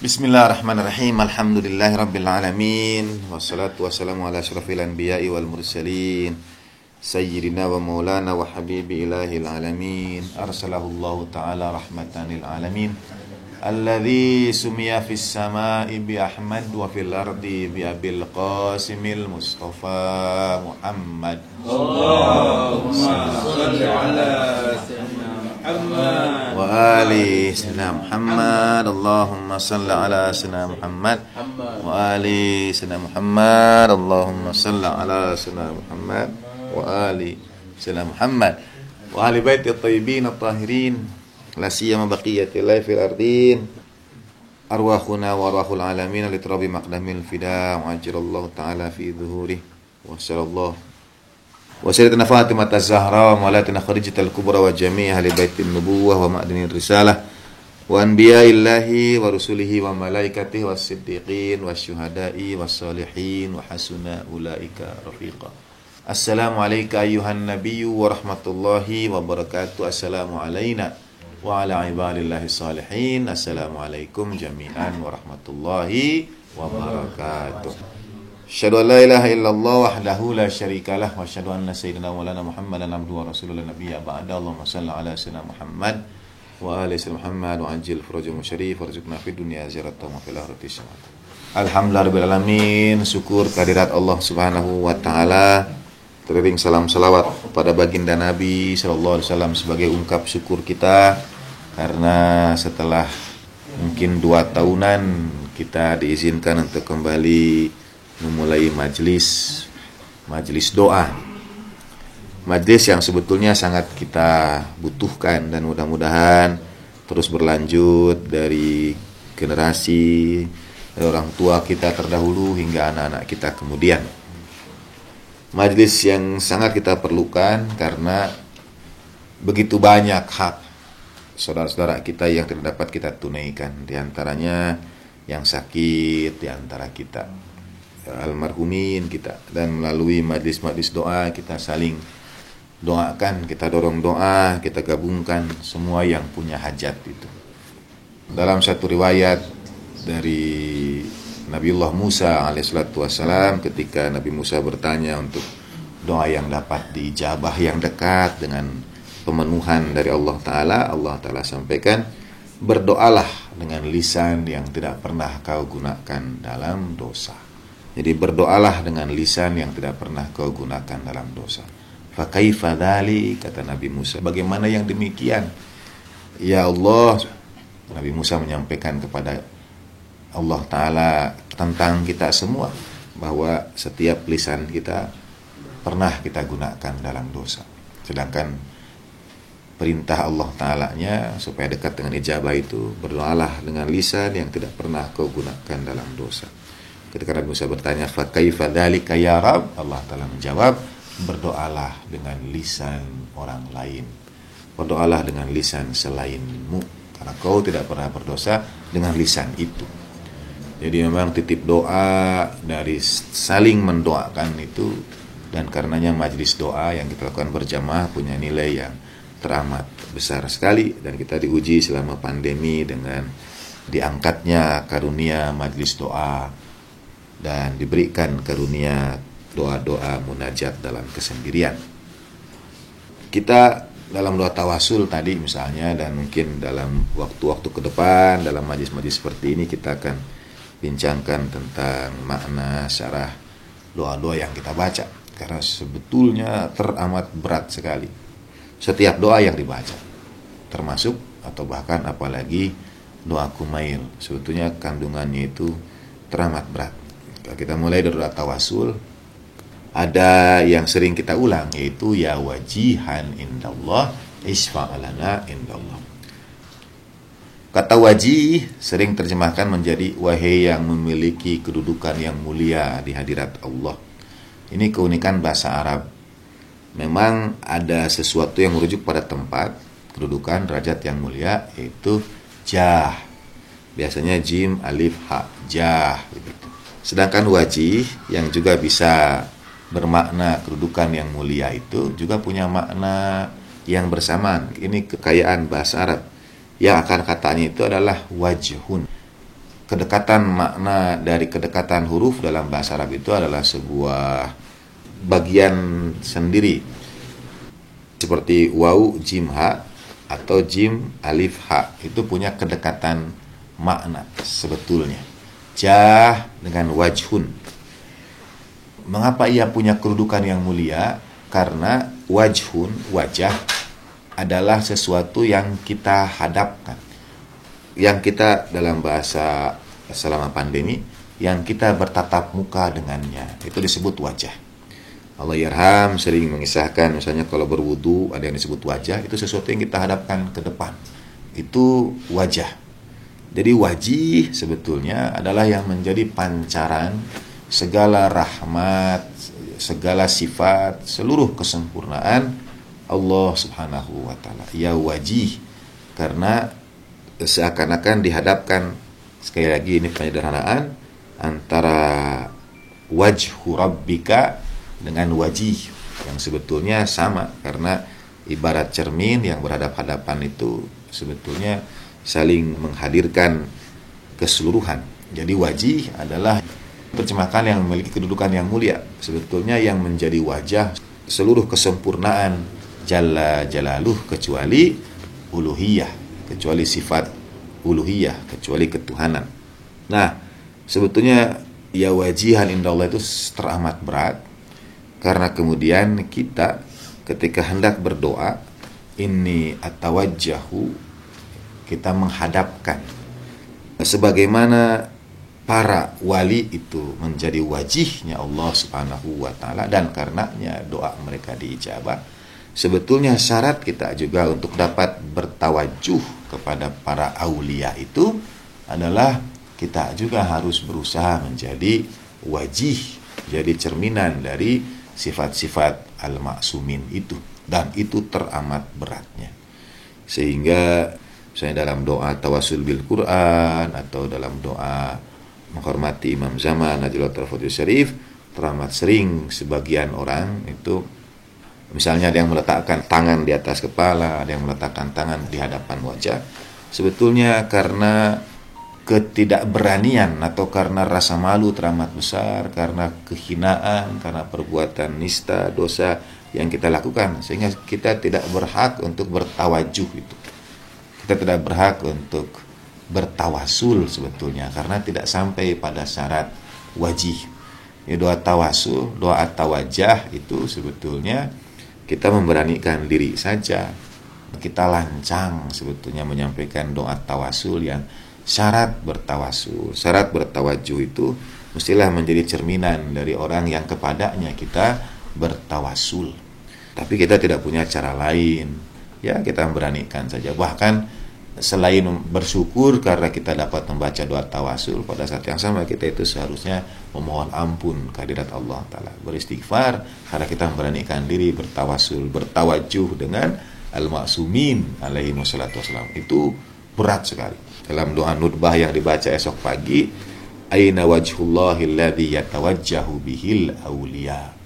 Bismillahirrahmanirrahim. Alhamdulillahirabbil alamin. Wassalatu wassalamu ala asyrafil anbiya'i wal mursalin. Sayyidina wa maulana wa habibi ilahil alamin. Arsalahullahu ta'ala rahmatan lil alamin. Alladzi sumiya fis sama'i bi Ahmad wa fil ardi bi Abil Qasimil Mustafa Muhammad. Allahumma shalli ala sayyidina Muhammad wa ali sayyidina Muhammad. Allahumma shalli ala sayyidina Muhammad wa ali sayyidina Muhammad. Allahumma shalli ala sayyidina Muhammad wa ali sayyidina Muhammad wa ahli baiti at-thayyibin at-tahirin. La siyama baqiyatillahi fil ardin arwahuna wa arwahul alamin litarabi maqdamil fida wa ajrallahu ta'ala fi dhuhuri wa sallallahu wa sayyidatina Fatimah az-Zahra wa malatina Khadijatul Kubra wa jami' ahli baitin nubuwah wa ma'dinir risalah wa anbiya'illahi wa rusulihi wa malaikatihi was siddiqin wasyuhada'i was salihin wa hasuna ulaika rafiqa. Assalamu alayka ayyuhan nabiyyu wa rahmatullahi wa barakatuh. Assalamu alayna wa ala ibadillahi salihin. Assalamualaikum jami'an warahmatullahi wabarakatuh. Asyhadu an la ilaha illallah wahdahu la syarikalah wa asyhadu anna sayyidina maulana Muhammadan abduhu wa rasuluhu la nabiyya ba'da. Allahumma shalli ala sayyidina Muhammad wa ali sayyidina Muhammad wa ajil furujul musyarif warzuqna fid dunya ziyaratan wa fil akhirati syafa'atan. Alhamdulillahirabbil alamin. Syukur kehadirat Allah Subhanahu wa taala. Teriring salam salawat pada baginda Nabi sallallahu alaihi wasallam sebagai ungkap syukur kita karena setelah mungkin 2 tahunan kita diizinkan untuk kembali memulai majelis doa. Majelis yang sebetulnya sangat kita butuhkan dan mudah-mudahan terus berlanjut dari generasi dari orang tua kita terdahulu hingga anak-anak kita kemudian. Majelis yang sangat kita perlukan karena begitu banyak hak saudara-saudara kita yang tidak dapat kita tunaikan. Di antaranya yang sakit, di antara kita almarhumin kita. Dan melalui majelis-majelis doa kita saling doakan, kita dorong doa, kita gabungkan semua yang punya hajat itu. Dalam satu riwayat dari Nabiullah Musa alaihissalatu wassalam, ketika Nabi Musa bertanya untuk doa yang dapat diijabah yang dekat dengan pemenuhan dari Allah Ta'ala sampaikan, berdoalah dengan lisan yang tidak pernah kau gunakan dalam dosa. Jadi berdoalah dengan lisan yang tidak pernah kau gunakan dalam dosa. Fa kaifa dzalik, kata Nabi Musa, bagaimana yang demikian ya Allah? Nabi Musa menyampaikan kepada Allah Ta'ala tentang kita semua, bahwa setiap lisan kita pernah kita gunakan dalam dosa. Sedangkan perintah Allah Ta'alanya supaya dekat dengan ijabah itu, berdoalah dengan lisan yang tidak pernah kau gunakan dalam dosa. Ketika Nabi Musa bertanya, fa kaifa dzalika ya Rabb, Allah Ta'ala menjawab, berdoalah dengan lisan orang lain, berdoalah dengan lisan selainmu, karena kau tidak pernah berdosa dengan lisan itu. Jadi memang titip doa dari saling mendoakan itu, dan karenanya majelis doa yang kita lakukan berjamaah punya nilai yang teramat besar sekali. Dan kita diuji selama pandemi dengan diangkatnya karunia majelis doa dan diberikan karunia doa-doa munajat dalam kesendirian. Kita dalam doa tawasul tadi misalnya, dan mungkin dalam waktu-waktu ke depan dalam majelis-majelis seperti ini kita akan bincangkan tentang makna syarah doa-doa yang kita baca, karena sebetulnya teramat berat sekali setiap doa yang dibaca, termasuk atau bahkan apalagi doa kumail. Sebetulnya kandungannya itu teramat berat. Kalau kita mulai dari doa tawasul, ada yang sering kita ulang, yaitu ya wajihan indallah isfa'alana indallah. Kata wajih sering terjemahkan menjadi wahai yang memiliki kedudukan yang mulia di hadirat Allah. Ini keunikan bahasa Arab. Memang ada sesuatu yang merujuk pada tempat, kedudukan, derajat yang mulia, yaitu jah. Biasanya jim, alif, ha, jah. Sedangkan wajih yang juga bisa bermakna kedudukan yang mulia itu juga punya makna yang bersamaan. Ini kekayaan bahasa Arab. Yang akar katanya itu adalah wajhun. kedekatan makna dari kedekatan huruf dalam bahasa Arab itu adalah sebuah bagian sendiri, seperti waw jim ha atau jim alif ha, itu punya kedekatan makna sebetulnya. Jah dengan wajhun, mengapa ia punya kedudukan yang mulia? Karena wajhun, wajah, adalah sesuatu yang kita hadapkan, yang kita dalam bahasa selama pandemi, yang kita bertatap muka dengannya, itu disebut wajah. Allah yarham sering mengisahkan, misalnya kalau berwudu ada yang disebut wajah, itu sesuatu yang kita hadapkan ke depan, itu wajah. Jadi wajih sebetulnya adalah yang menjadi pancaran segala rahmat, segala sifat, seluruh kesempurnaan Allah subhanahu wa ta'ala. Ya wajih, karena seakan-akan dihadapkan, sekali lagi ini penyederhanaan, antara wajhu rabbika dengan wajih, yang sebetulnya sama, karena ibarat cermin yang berhadap-hadapan itu sebetulnya saling menghadirkan keseluruhan. Jadi wajih adalah terjemahkan yang memiliki kedudukan yang mulia, sebetulnya yang menjadi wajah seluruh kesempurnaan Jalla Jalaluh, kecuali uluhiyah, kecuali sifat uluhiyah, kecuali ketuhanan. Nah, sebetulnya ya wajihan indallah itu teramat berat, karena kemudian kita ketika hendak berdoa, ini atawajjahu, kita menghadapkan, sebagaimana para wali itu menjadi wajihnya Allah subhanahu wa ta'ala, dan karenanya doa mereka diijabah. Sebetulnya syarat kita juga untuk dapat bertawajuh kepada para aulia itu adalah kita juga harus berusaha menjadi wajih, jadi cerminan dari sifat-sifat al-ma'sumin itu, dan itu teramat beratnya. Sehingga misalnya dalam doa tawasul bil Quran atau dalam doa menghormati Imam Zaman Najlatul Tarfatul Syarif, teramat sering sebagian orang itu, misalnya ada yang meletakkan tangan di atas kepala, ada yang meletakkan tangan di hadapan wajah, sebetulnya karena ketidakberanian atau karena rasa malu teramat besar, karena kehinaan, karena perbuatan nista, dosa yang kita lakukan, sehingga kita tidak berhak untuk bertawajuh itu. Kita tidak berhak untuk bertawasul sebetulnya, karena tidak sampai pada syarat wajih. Ya, doa tawasul, doa tawajah itu sebetulnya kita memberanikan diri saja, kita lancang sebetulnya menyampaikan doa tawasul yang syarat bertawasul, syarat bertawajuh itu mestilah menjadi cerminan dari orang yang kepadanya kita bertawasul. Tapi kita tidak punya cara lain, ya kita memberanikan saja. Bahkan selain bersyukur karena kita dapat membaca doa tawasul, pada saat yang sama kita itu seharusnya memohon ampun kehadirat Allah Ta'ala, beristighfar karena kita memberanikan diri bertawasul, bertawajuh dengan al-ma'sumin alaihi wassalatu wassalam. Itu berat sekali. Dalam doa nutbah yang dibaca esok pagi, aina wajhullahi alladhi yatawajjahu bihil awliya,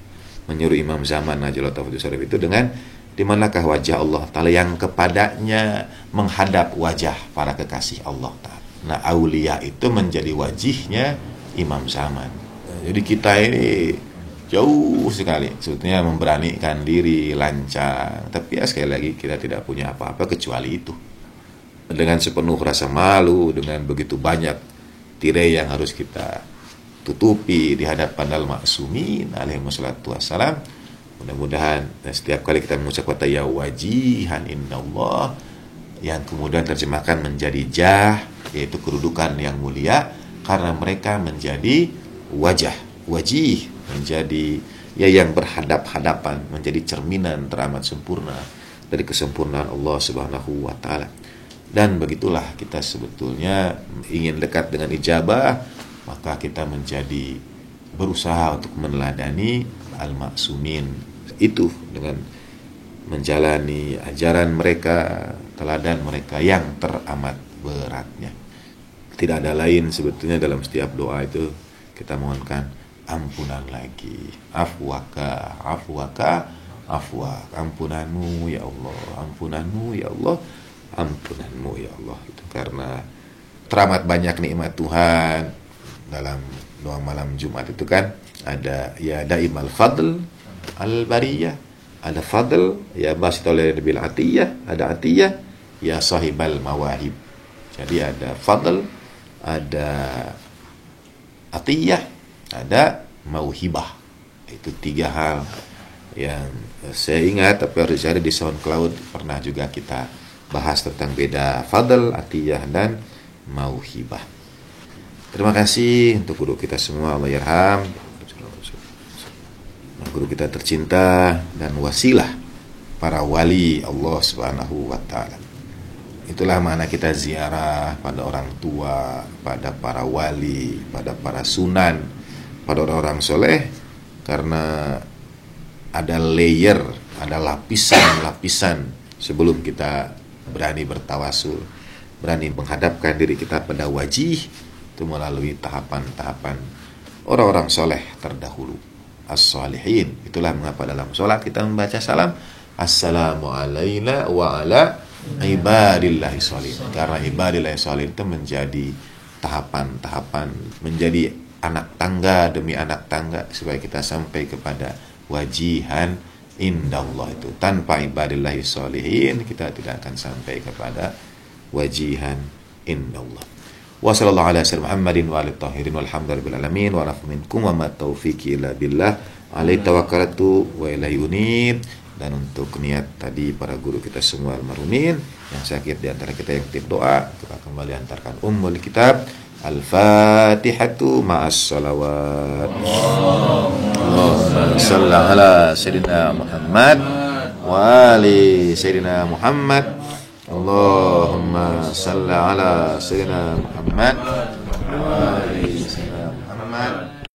menyuruh Imam Zaman Najlatul Tarfatul Syarif itu dengan di manakah wajah Allah Ta'ala yang kepadanya menghadap wajah para kekasih Allah Ta'ala. Nah, aulia itu menjadi wajihnya Imam Zaman. Jadi kita ini jauh sekali sebetulnya memberanikan diri, lancang. Tapi ya sekali lagi kita tidak punya apa-apa kecuali itu. Dengan sepenuh rasa malu, dengan begitu banyak tirai yang harus kita tutupi di hadapan al-ma'sumin alaihi wassalatu wassalam. Mudah-mudahan setiap kali kita mengucap kata ya wajihan indallah, yang kemudian terjemahkan menjadi jah, yaitu kedudukan yang mulia, karena mereka menjadi wajah, wajih, menjadi ya yang berhadap-hadapan, menjadi cerminan teramat sempurna dari kesempurnaan Allah Subhanahu wa taala. Dan begitulah kita sebetulnya ingin dekat dengan ijabah, maka kita menjadi berusaha untuk meneladani al-ma'sumin itu dengan menjalani ajaran mereka, teladan mereka yang teramat beratnya. Tidak ada lain sebetulnya dalam setiap doa itu kita mohonkan ampunan lagi, afwaka, afwaka, afwak, ampunanmu ya Allah, ampunanmu ya Allah, ampunanmu ya Allah. Itu karena teramat banyak nikmat Tuhan dalam doa malam Jumat itu kan. Ada ya daimal fadl al-bariyah, ada fadl ya basit oleh bil atiyah, ada atiyah ya sahibal mawahib. Jadi ada fadl, ada atiyah, ada mauhibah. Itu 3 hal yang saya ingat, tapi harus cari di SoundCloud. Pernah juga kita bahas tentang beda fadl, atiyah, dan mauhibah. Terima kasih untuk guru kita semua, Allah yarham, guru kita tercinta dan wasilah para wali Allah Subhanahu wa ta'ala. Itulah makna kita ziarah pada orang tua, pada para wali, pada para sunan, pada orang-orang soleh, karena ada layer, ada lapisan-lapisan sebelum kita berani bertawasul, berani menghadapkan diri kita pada wajih, itu melalui tahapan-tahapan orang-orang soleh terdahulu, as-salihin. Itulah mengapa dalam sholat kita membaca salam, assalamu alayna wa ala ibadillahi sholihin. Karena ibadillahi sholihin itu menjadi tahapan-tahapan, menjadi anak tangga demi anak tangga, supaya kita sampai kepada wajihan indallah. Itu tanpa ibadillahi sholihin kita tidak akan sampai kepada wajihan indallah. Wa sallallahu ala sayyidina Muhammadin wa alihi tahirin walhamdulillahi alamin wa rafu minkum wa ma taufiqi illa billah alaihi tawakkaltu wa ilaihi unib. Dan untuk niat tadi para guru kita semua almarhumin, yang sakit di antara kita yang titip doa, kita kembali antarkan ummul kitab Al-Fatihatu ma'as salawat. Allahumma salli ala sayyidina Muhammad wa ali sayyidina Muhammad. Allahumma salli ala sayyidina Muhammad wa ali sayyidina Muhammad.